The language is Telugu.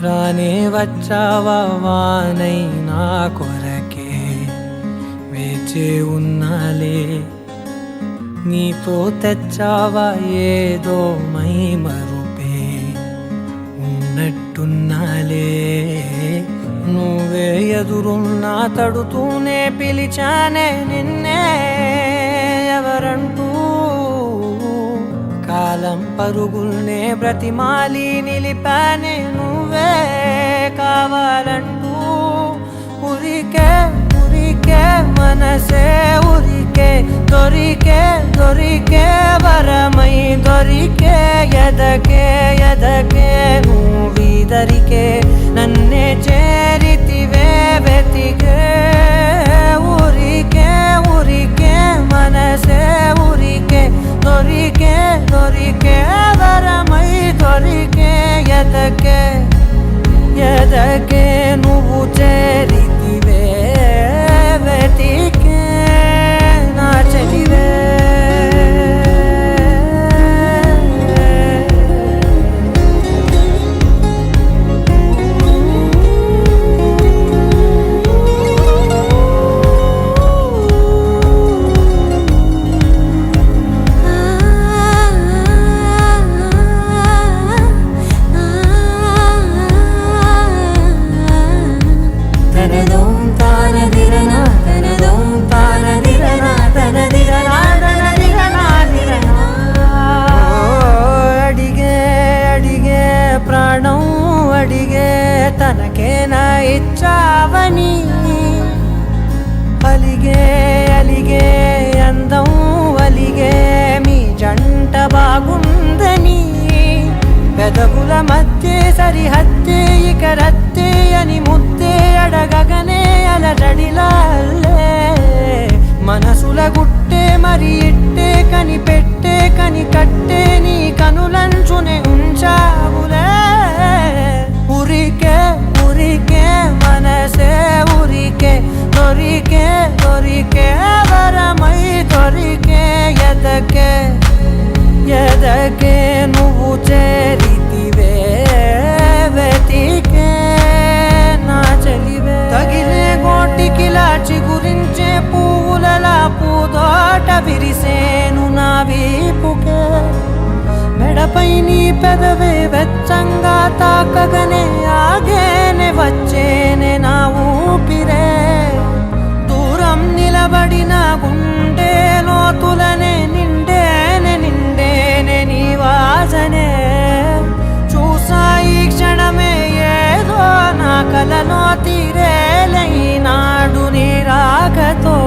రానే వచ్చావా వానై నా కొరకే వేచి ఉన్నాలే నీతో తెచ్చావా ఏదో మై మరుపే ఉన్నట్టున్నాలే నువ్వే ఎదురున్నా తడుతూనే పిలిచానే నిన్నే ఎవరంటూ కాలం పరుగుల్నే బ్రతిమాలి నిలిపానే నువ్వే కావాలంటూ ఉరికే ఉరికే మనసే ఉరికే దొరికే దొరికే వరమై దొరికే ఎదకే ఎదకే నువ్విదరికే నన్నే చేరితివే వెతికే ఉరికే ఉరికే మనసే ఉరికే దొరికే దొరికే వరమై దొరికే ఎదకే ఎదకే నువ్వు చేరితివే వెతికే నా చెలివే ప్రాణం అడిగే తనకే నా ఇచ్చావని అలిగే అలిగే అందం అలిగే మీ జంట బాగుందని పెదవుల మధ్య సరిహద్దే ఇక రద్దే అని ముద్దే అడగగనే అలజడిలాలే మనసుల గుట్టే మరి ఇట్టే కనిపెట్టే కని కట్టే నీ కనులంచునే ఉంచావులే ఉరికే ఉరికే మనసే ఉరికే దొరికే దొరికే వరమై దొరికే ఎదకే ఎదకే నువ్వు చేరితివే వెతికే నా చెలివే తగిలే గోటికిలా చిగురించే పువ్వులలా పూదోట విరిసేను నా వీపుకే మెడపై నీ పెదవే వెచ్చంగా తాకగనే ఆగేనే వచ్చేనే నా ఊపిరే దూరం నిలబడిన గుండె లోతులనే నిండేనే నిండేనే నీ వాసనే చూసా ఈ క్షణమే ఏదో నా కలలో తీరేలై నాడు నీ రాకతో